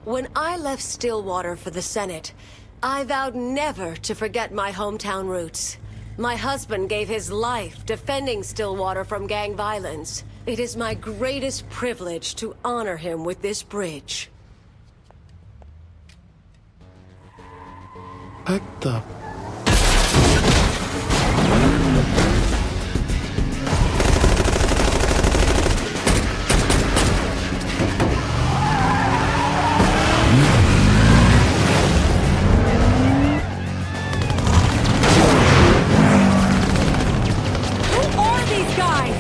When I left Stillwater for the Senate, I vowed never to forget my hometown roots. My husband gave his life defending Stillwater from gang violence. It is my greatest privilege to honor him with this bridge. What the? Who are these guys?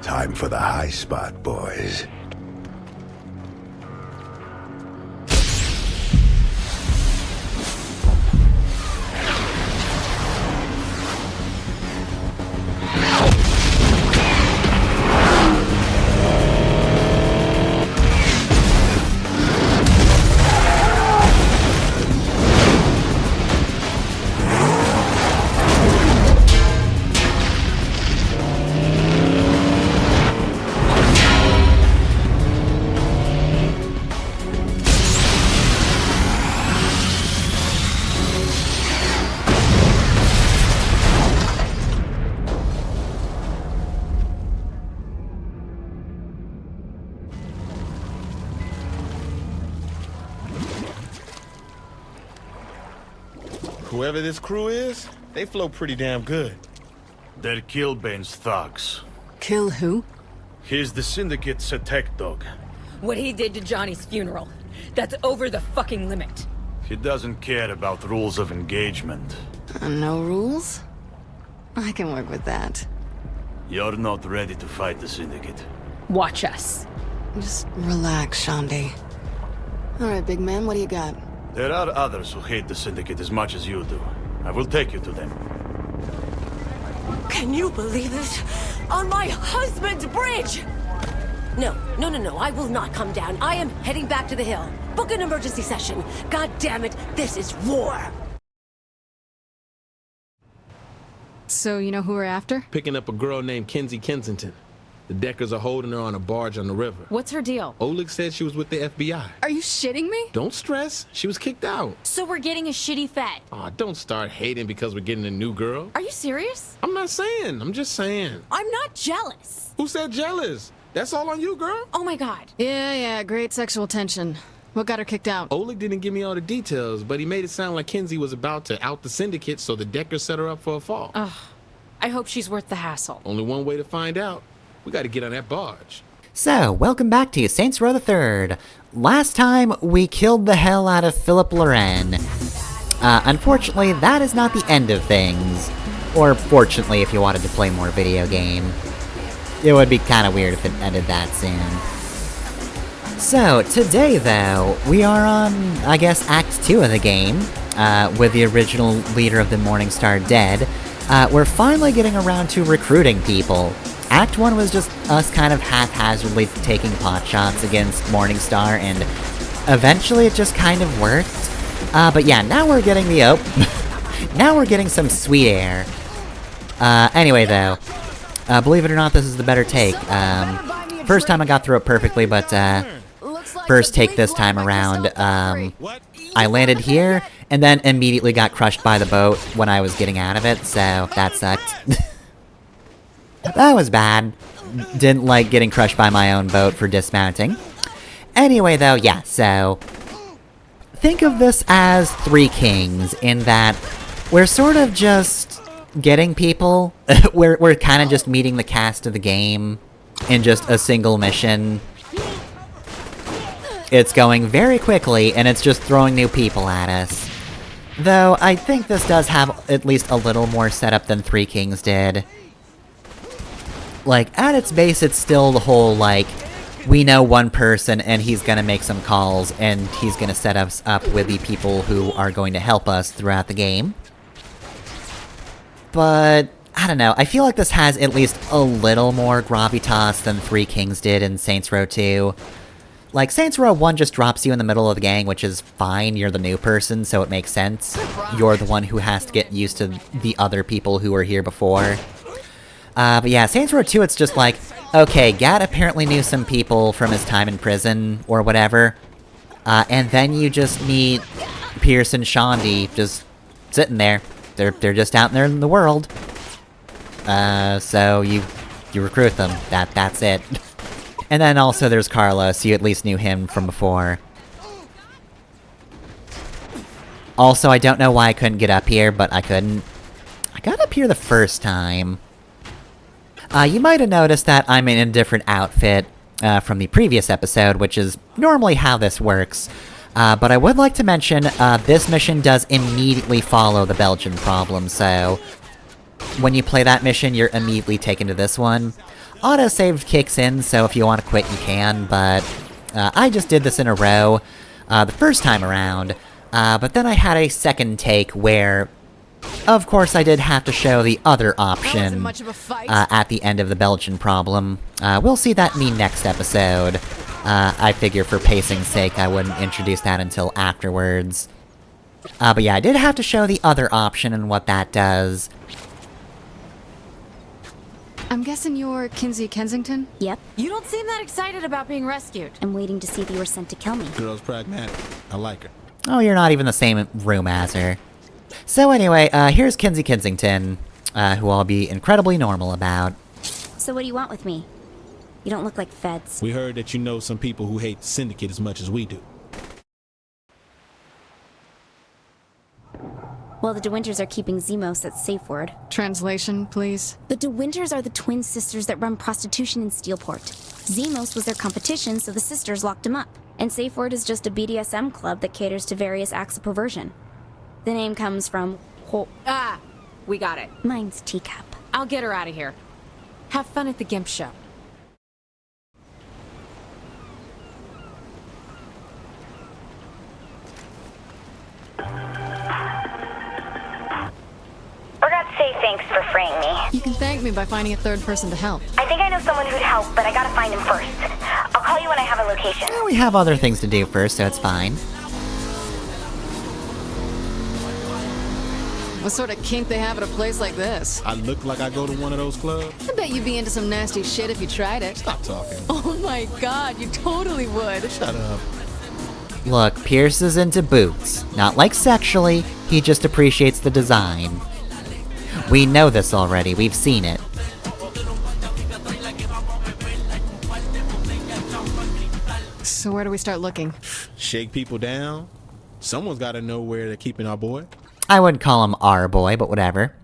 Time for the high spot, boys. Whoever this crew is, they flow pretty damn good. They're Killbane's thugs. Kill who? He's the Syndicate's attack dog. What he did to Johnny's funeral. That's over the fucking limit. He doesn't care about rules of engagement. No rules? I can work with that. You're not ready to fight the Syndicate. Watch us. Just relax, Shandi. Alright, big man, what do you got? There are others who hate the Syndicate as much as you do. I will take you to them. Can you believe it? On my husband's bridge! No, I will not come down. I am heading back to the hill. Book an emergency session. God damn it, this is war! So, you know who we're after? Picking up a girl named Kenzie Kensington. The Deckers are holding her on a barge on the river. What's her deal? Oleg said she was with the FBI. Are you shitting me? Don't stress. She was kicked out. So we're getting a shitty Fed. Aw, don't start hating because we're getting a new girl. Are you serious? I'm not saying. I'm just saying. I'm not jealous. Who said jealous? That's all on you, girl. Oh my god. Yeah, great sexual tension. What got her kicked out? Oleg didn't give me all the details, but he made it sound like Kenzie was about to out the Syndicate, so the Deckers set her up for a fall. I hope she's worth the hassle. Only one way to find out. We gotta get on that barge. So, welcome back to Saints Row the Third. Last time, we killed the hell out of Philip Loren. Unfortunately, that is not the end of things. Or fortunately, if you wanted to play more video game. It would be kinda weird if it ended that soon. So, today though, we are on, I guess, Act 2 of the game, with the original leader of the Morningstar dead. We're finally getting around to recruiting people. Act 1 was just us kind of haphazardly taking potshots against Morningstar, and eventually it just kind of worked. But yeah, now we're getting the now we're getting some sweet air. Anyway though, believe it or not, this is the better take. First time I got through it perfectly, but first take this time around, I landed here, and then immediately got crushed by the boat when I was getting out of it, so that sucked. That was bad. Didn't like getting crushed by my own boat for dismounting. Anyway though, yeah, so... think of this as Three Kings, in that we're sort of just getting people. we're kind of just meeting the cast of the game in just a single mission. It's going very quickly, and it's just throwing new people at us. Though, I think this does have at least a little more setup than Three Kings did. Like, at its base, it's still the whole, like, we know one person and he's gonna make some calls and he's gonna set us up with the people who are going to help us throughout the game. But, I don't know, I feel like this has at least a little more gravitas than Three Kings did in Saints Row 2. Like, Saints Row 1 just drops you in the middle of the gang, which is fine, you're the new person, so it makes sense. You're the one who has to get used to the other people who were here before. But yeah, Saints Row 2, it's just like, okay, Gat apparently knew some people from his time in prison, or whatever. And then you just meet Pierce and Shaundi just sitting there. They're just out there in the world. So you recruit them. That's it. And then also there's Carlos, you at least knew him from before. Also, I don't know why I couldn't get up here, but I couldn't. I got up here the first time. You might have noticed that I'm in a different outfit from the previous episode, which is normally how this works. But I would like to mention, this mission does immediately follow the Belgian problem, so when you play that mission, you're immediately taken to this one. Autosave kicks in, so if you want to quit, you can, but I just did this in a row the first time around, but then I had a second take where, of course, I did have to show the other option much of a fight. at the end of the Belgian problem. We'll see that in the next episode. I figure for pacing's sake, I wouldn't introduce that until afterwards. But yeah, I did have to show the other option and what that does. I'm guessing you're Kinsey Kensington? Yep. You don't seem that excited about being rescued. I'm waiting to see if you were sent to kill me. Girl's pragmatic. I like her. Oh, you're not even in the same room as her. So anyway, here's Kinsey Kensington, who I'll be incredibly normal about. So what do you want with me? You don't look like feds. We heard that you know some people who hate the Syndicate as much as we do. Well, the De Winters are keeping Zemos at safe word. Translation, please. The De Winters are the twin sisters that run prostitution in Steelport. Zemos was their competition, so the sisters locked him up. And Safe Word is just a BDSM club that caters to various acts of perversion. The name comes from... We got it. Mine's Teacup. I'll get her out of here. Have fun at the Gimp show. For God's sake, thanks for freeing me. You can thank me by finding a third person to help. I think I know someone who'd help, but I gotta find him first. I'll call you when I have a location. Well, we have other things to do first, so it's fine. What sort of kink they have at a place like this? I look like I go to one of those clubs. I bet you'd be into some nasty shit if you tried it. Stop talking. Oh my god, you totally would. Shut up. Look, Pierce is into boots. Not like sexually, he just appreciates the design. We know this already, we've seen it. So where do we start looking? Shake people down. Someone's got to know where they're keeping our boy. I wouldn't call him our boy, but whatever.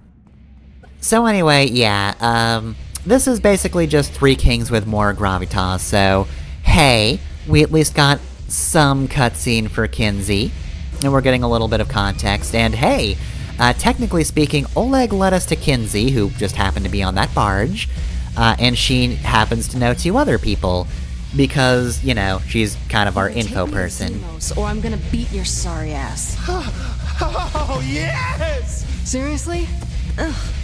So anyway, yeah, this is basically just Three Kings with more gravitas, so hey, we at least got some cutscene for Kinsey, and we're getting a little bit of context, and hey, technically speaking, Oleg led us to Kinsey, who just happened to be on that barge, and she happens to know two other people, because, you know, she's kind of our info person. Zemos, or I'm gonna beat your sorry ass. Oh, yes! Seriously?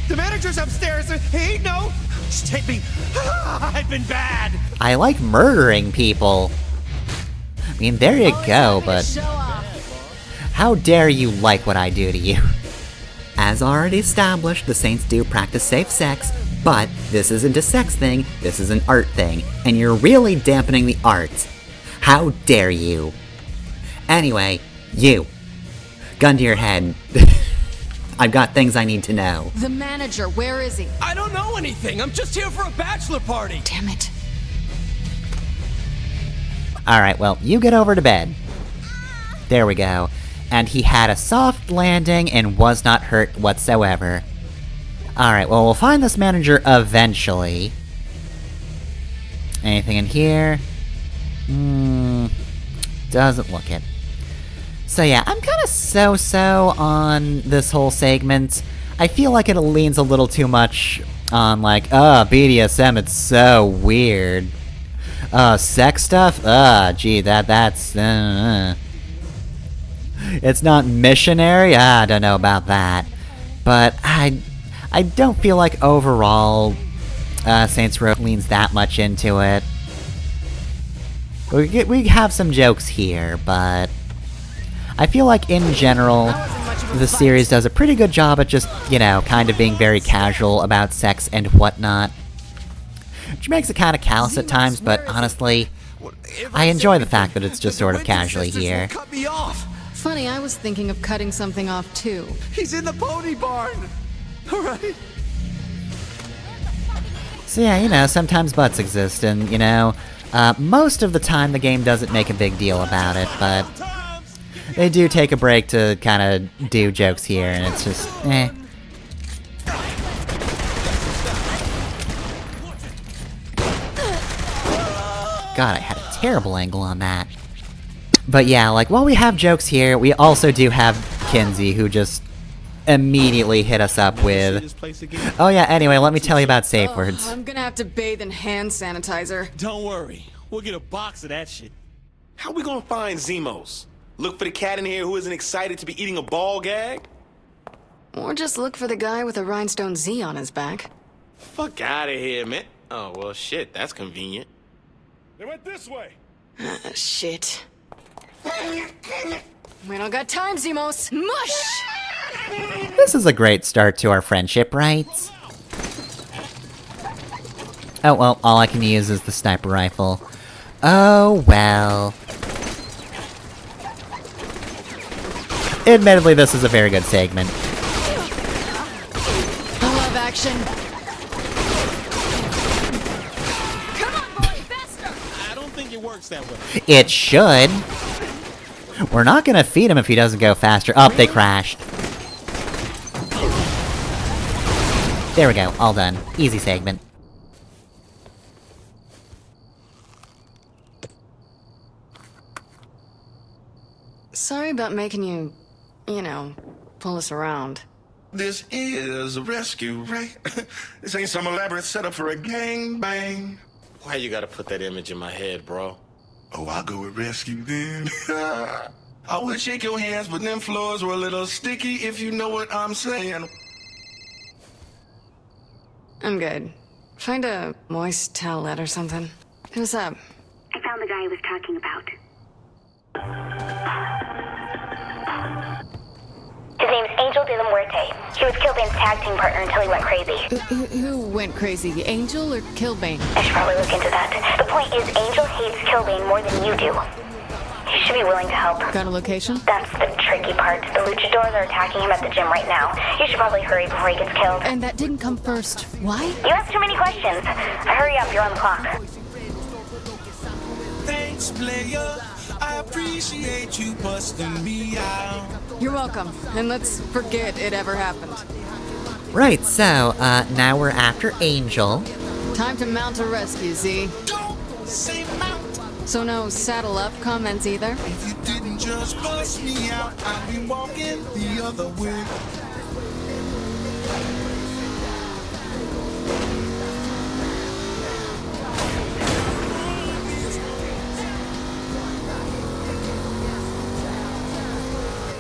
The manager's upstairs. Hey, no! Just take me. I've been bad. I like murdering people. I mean, there you go, but how dare you like what I do to you? As already established, the Saints do practice safe sex, but this isn't a sex thing, this is an art thing, and you're really dampening the art. How dare you? Anyway, you. Gun to your head. I've got things I need to know. The manager, where is he? I don't know anything. I'm just here for a bachelor party. Damn it. Alright, well, you get over to bed. There we go. And he had a soft landing and was not hurt whatsoever. Alright, well, we'll find this manager eventually. Anything in here? Doesn't look it. So yeah, I'm kinda so-so on this whole segment. I feel like it leans a little too much on like, BDSM, it's so weird. Sex stuff? Gee, that's... It's not missionary? I don't know about that. But I don't feel like overall Saints Row leans that much into it. We have some jokes here, but I feel like in general, the series does a pretty good job at just, you know, kind of being very casual about sex and whatnot. Which makes it kind of callous at times, but honestly, I enjoy the fact that it's just sort of casually here. Cut me off. Funny, I was thinking of cutting something off too. He's in the pony barn. All right. So yeah, you know, sometimes butts exist, and, you know, most of the time the game doesn't make a big deal about it, but they do take a break to kind of do jokes here, and it's just, eh. God, I had a terrible angle on that. But yeah, like, while we have jokes here, we also do have Kinzie, who just immediately hit us up with... Oh yeah, anyway, let me tell you about safe words. I'm gonna have to bathe in hand sanitizer. Don't worry. We'll get a box of that shit. How we gonna find Zemos? Look for the cat in here who isn't excited to be eating a ball gag? Or just look for the guy with a rhinestone Z on his back. Fuck out of here, man. Oh, well, shit, that's convenient. They went this way. Shit. We don't got time, Zemos. Mush! This is a great start to our friendship, right? Oh, well, all I can use is the sniper rifle. Oh, well. Admittedly, this is a very good segment. I love action. I don't think it works that way. It should. We're not gonna feed him if he doesn't go faster. Oh, they crashed. There we go, all done. Easy segment. Sorry about making you, you know, pull us around. This is a rescue, right? This ain't some elaborate setup for a gangbang. Why you gotta put that image in my head, bro? Oh, I'll go with rescue then. I would shake your hands, but them floors were a little sticky, if you know what I'm saying. I'm good. Find a moist towelette or something. Who's up? I found the guy I was talking about. His name's Angel de la Muerte. He was Killbane's tag team partner until he went crazy. Who went crazy? Angel or Killbane? I should probably look into that. The point is, Angel hates Killbane more than you do. He should be willing to help. Got a location? That's the tricky part. The luchadors are attacking him at the gym right now. You should probably hurry before he gets killed. And that didn't come first. Why? You ask too many questions. Hurry up, you're on the clock. Thanks, player. I appreciate you busting me out. You're welcome. And let's forget it ever happened. Right, so, now we're after Angel. Time to mount a rescue, Z. Don't say mount. So no saddle up comments either? If you didn't just bust me out, I'd be walking the other way.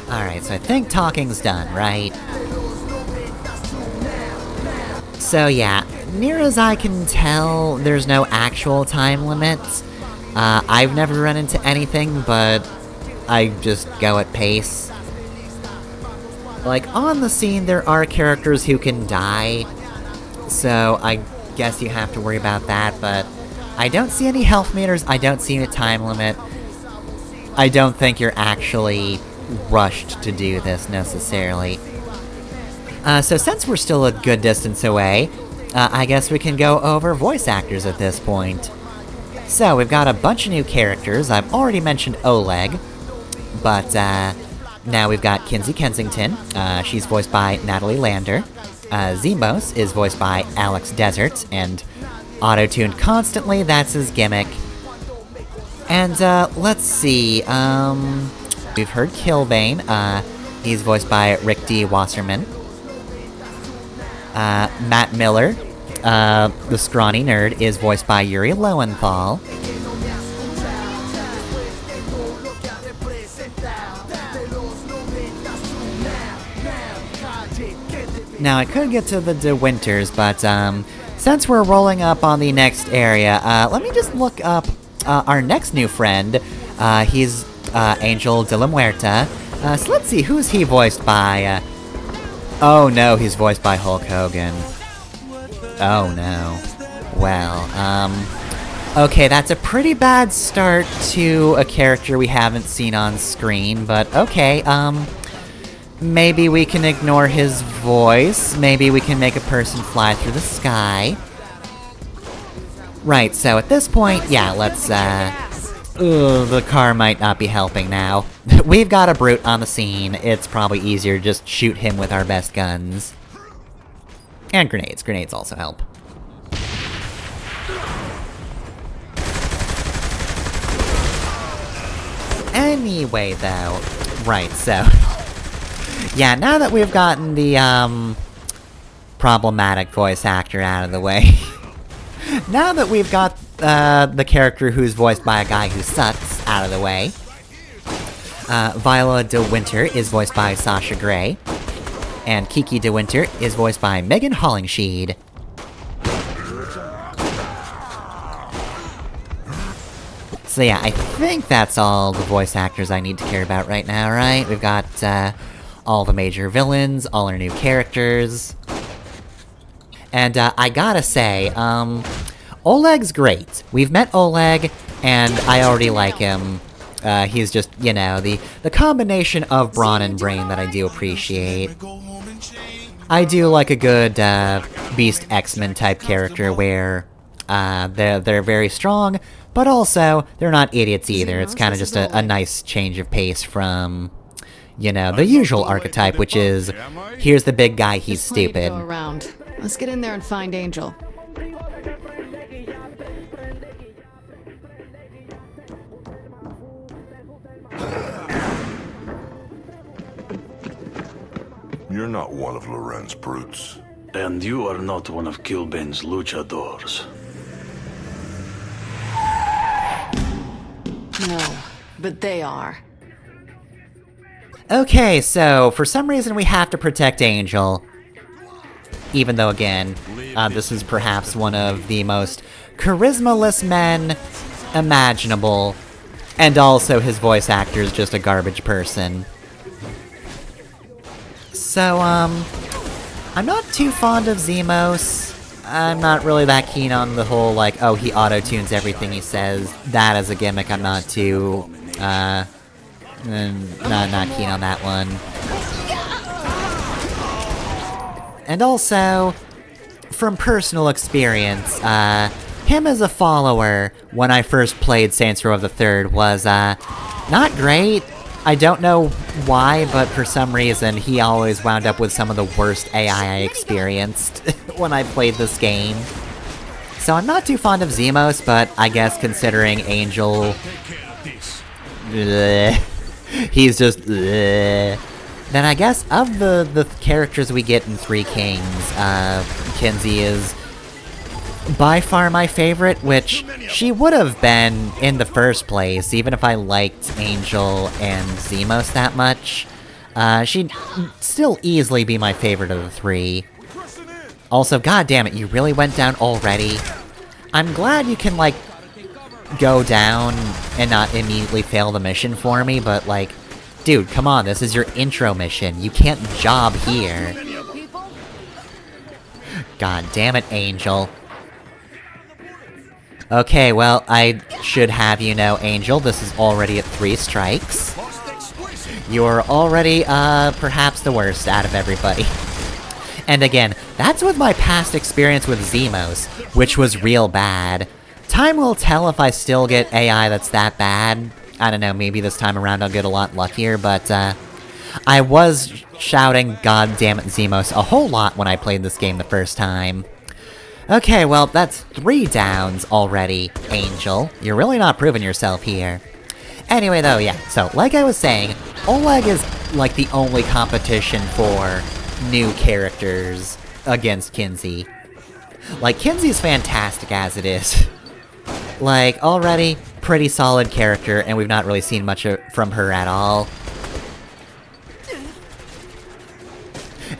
Alright, so I think talking's done, right? So yeah, near as I can tell, there's no actual time limit. I've never run into anything, but I just go at pace. Like, on the scene, there are characters who can die, so I guess you have to worry about that, but I don't see any health meters, I don't see a time limit. I don't think you're actually rushed to do this, necessarily. So since we're still a good distance away, I guess we can go over voice actors at this point. So, we've got a bunch of new characters. I've already mentioned Oleg, but now we've got Kinzie Kensington. She's voiced by Natalie Lander. Zemos is voiced by Alex Desert, and auto-tuned constantly, that's his gimmick. And, let's see, we've heard Killbane, he's voiced by Rick D. Wasserman. Matt Miller, the scrawny nerd, is voiced by Yuri Lowenthal. Now, I could get to the De Winters, but, since we're rolling up on the next area, let me just look up our next new friend. He's Angel de la Muerta. So let's see, who's he voiced by? Oh no, he's voiced by Hulk Hogan. Oh no. Well, okay, that's a pretty bad start to a character we haven't seen on screen, but okay, maybe we can ignore his voice, maybe we can make a person fly through the sky. Right, so at this point, yeah, let's, the car might not be helping now. We've got a brute on the scene, it's probably easier to just shoot him with our best guns. And grenades, grenades also help. Anyway, though, right, so, yeah, now that we've gotten the, problematic voice actor out of the way, now that we've got, the character who's voiced by a guy who sucks out of the way, Viola de Winter is voiced by Sasha Grey, and Kiki de Winter is voiced by Megan Hollingsheed. So yeah, I think that's all the voice actors I need to care about right now, right? We've got, all the major villains, all our new characters. And, I gotta say, Oleg's great. We've met Oleg, and I already like him. He's just, you know, the combination of brawn and brain that I do appreciate. I do like a good, Beast X-Men type character where, they're very strong, but also, they're not idiots either. It's kind of just a nice change of pace from, you know, the usual archetype, which is, here's the big guy, he's stupid. Go around. Let's get in there and find Angel. You're not one of Loren's brutes. And you are not one of Killbane's luchadors. No, but they are. Okay, so, for some reason we have to protect Angel. Even though, again, this is perhaps one of the most charisma-less men imaginable. And also, his voice actor is just a garbage person. So, I'm not too fond of Zemos. I'm not really that keen on the whole, like, oh, he auto-tunes everything he says. That as a gimmick, I'm not too, not keen on that one. And also, from personal experience, him as a follower, when I first played Saints Row the Third, was, not great. I don't know why, but for some reason, he always wound up with some of the worst AI I experienced when I played this game. So I'm not too fond of Zemos, but I guess considering Angel... he's just... then I guess of the characters we get in Three Kings, Kinzie is by far my favorite, which she would have been in the first place, even if I liked Angel and Zemos that much. She'd still easily be my favorite of the three. Also, goddammit, you really went down already? I'm glad you can, like, go down and not immediately fail the mission for me, but, like, dude, come on, this is your intro mission. You can't job here. God damn it, Angel. Okay, well, I should have you know, Angel, this is already at 3 strikes. You're already, perhaps the worst out of everybody. And again, that's with my past experience with Zemos, which was real bad. Time will tell if I still get AI that's that bad. I don't know, maybe this time around I'll get a lot luckier, but, I was shouting God damn it Zemos a whole lot when I played this game the first time. Okay, well, that's 3 downs already, Angel. You're really not proving yourself here. Anyway, though, yeah, so, like I was saying, Oleg is, like, the only competition for new characters against Kinzie. Like, Kinzie's fantastic as it is. Like, already, pretty solid character, and we've not really seen much from her at all.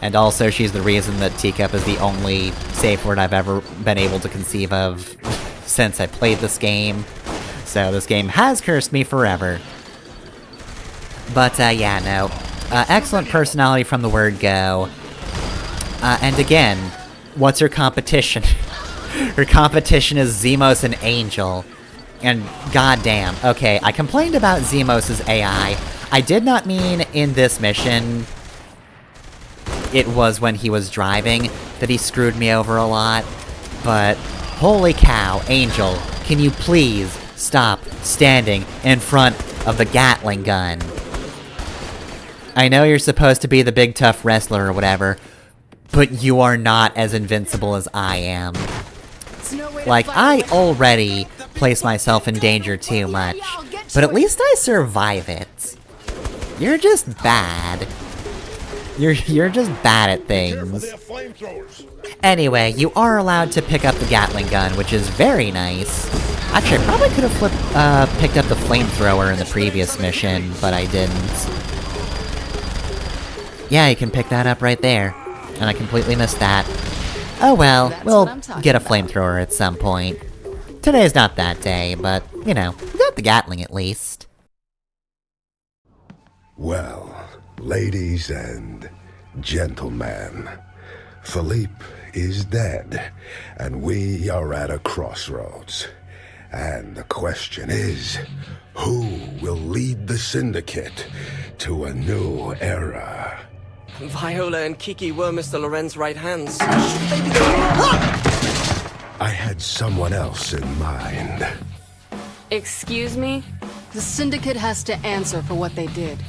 And also, she's the reason that Teacup is the only safe word I've ever been able to conceive of since I played this game. So this game has cursed me forever. But, yeah, no. Excellent personality from the word go. And again, what's her competition? Her competition is Zemos and Angel. And goddamn, okay, I complained about Zemos' AI. I did not mean in this mission. It was when he was driving that he screwed me over a lot. But, holy cow, Angel, can you please stop standing in front of the Gatling gun? I know you're supposed to be the big tough wrestler or whatever, but you are not as invincible as I am. Like, I already place myself in danger too much, but at least I survive it. You're just bad. You're just bad at things. Anyway, you are allowed to pick up the Gatling gun, which is very nice. Actually, I probably could have picked up the flamethrower in the previous mission, but I didn't. Yeah, you can pick that up right there. And I completely missed that. Oh well, we'll get a flamethrower at some point. Today's not that day, but, you know, we got the Gatling at least. Well, ladies and gentlemen, Philippe is dead, and we are at a crossroads. And the question is, who will lead the Syndicate to a new era? Viola and Kiki were Mr. Loren's right hands. I had someone else in mind. Excuse me? The Syndicate has to answer for what they did.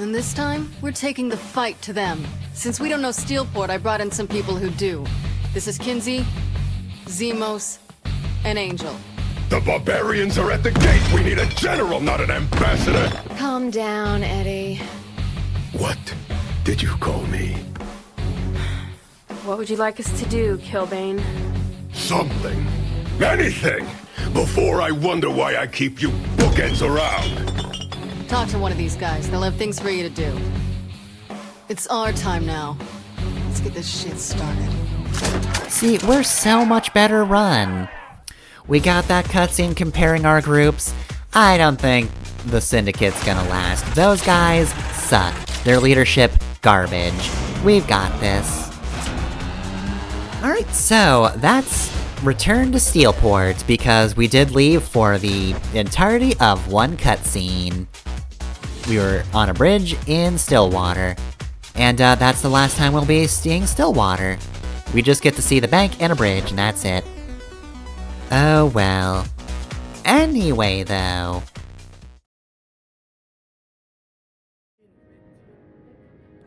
And this time, we're taking the fight to them. Since we don't know Steelport, I brought in some people who do. This is Kinzie, Zemos, and Angel. The barbarians are at the gate! We need a general, not an ambassador! Calm down, Eddie. What did you call me? What would you like us to do, Killbane? Something. Anything! Before I wonder why I keep you bookends around! Talk to one of these guys. They'll have things for you to do. It's our time now. Let's get this shit started. See, we're so much better run. We got that cutscene comparing our groups. I don't think the Syndicate's gonna last. Those guys suck. Their leadership, garbage. We've got this. Alright, so that's return to Steelport, because we did leave for the entirety of one cutscene. We were on a bridge in Stillwater. And that's the last time we'll be seeing Stillwater. We just get to see the bank and a bridge, and that's it. Oh well. Anyway, though.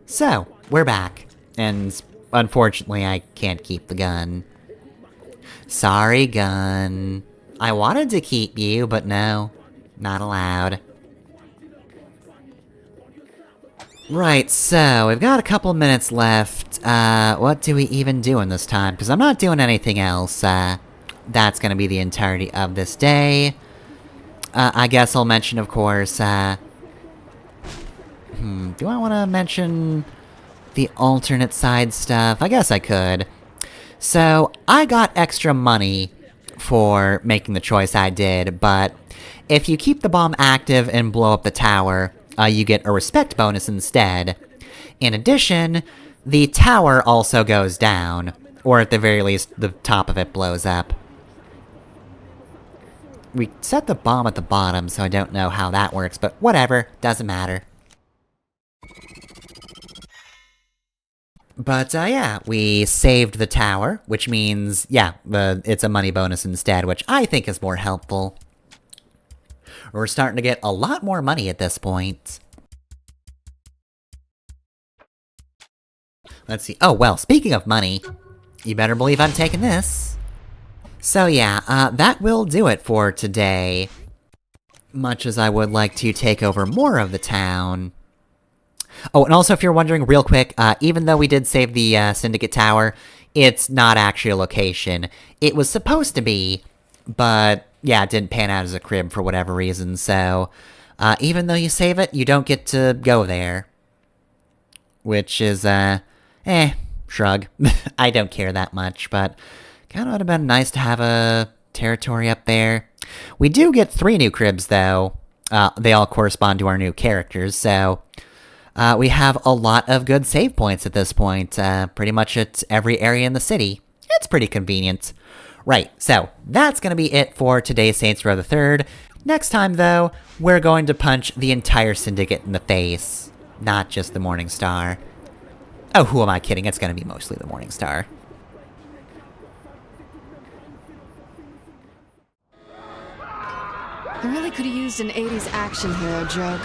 So, we're back. And unfortunately, I can't keep the gun. Sorry, gun. I wanted to keep you, but no. Not allowed. Right, so, we've got a couple minutes left. What do we even do in this time? Because I'm not doing anything else. That's gonna be the entirety of this day. I guess I'll mention, of course, do I want to mention the alternate side stuff? I guess I could. So, I got extra money for making the choice I did, but if you keep the bomb active and blow up the tower, you get a respect bonus instead. In addition, the tower also goes down, or at the very least, the top of it blows up. We set the bomb at the bottom, so I don't know how that works, but whatever, doesn't matter. But, yeah, we saved the tower, which means, yeah, it's a money bonus instead, which I think is more helpful. We're starting to get a lot more money at this point. Let's see. Oh, well, speaking of money, you better believe I'm taking this. So yeah, that will do it for today. Much as I would like to take over more of the town. Oh, and also if you're wondering real quick, even though we did save the Syndicate Tower, it's not actually a location. It was supposed to be, but yeah, it didn't pan out as a crib for whatever reason, so even though you save it, you don't get to go there. Which is, shrug. I don't care that much, but kinda would have been nice to have a territory up there. We do get 3 new cribs, though. They all correspond to our new characters, so we have a lot of good save points at this point, pretty much at every area in the city. It's pretty convenient. Right, so that's going to be it for today's Saints Row the Third. Next time, though, we're going to punch the entire Syndicate in the face, not just the Morningstar. Oh, who am I kidding? It's going to be mostly the Morningstar. I really could have used an 80s action hero joke.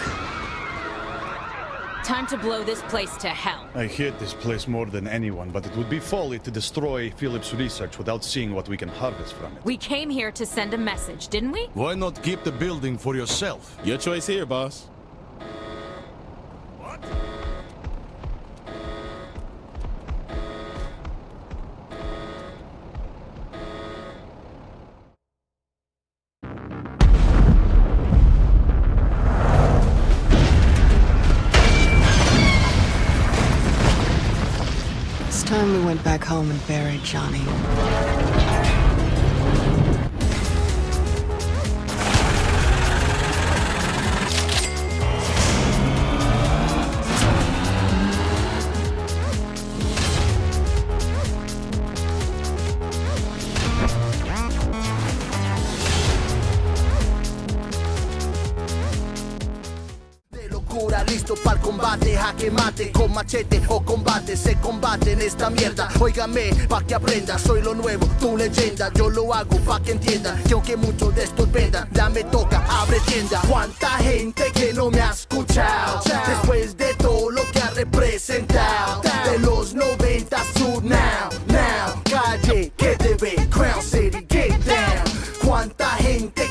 Time to blow this place to hell. I hate this place more than anyone, but it would be folly to destroy Philip's research without seeing what we can harvest from it. We came here to send a message, didn't we? Why not keep the building for yourself? Your choice here, boss. What? It's time we went back home and buried Johnny. Listo para el combate, jaque mate, con machete o combate, se combate en esta mierda. Óigame, pa' que aprenda, soy lo nuevo, tu leyenda. Yo lo hago pa' que entienda, que aunque muchos de estos vendan, ya me toca, abre tienda. Cuánta gente que no me ha escuchado, después de todo lo que ha representado. De los 90 Sur now, calle, que te ve, Crown City, get down. Cuánta gente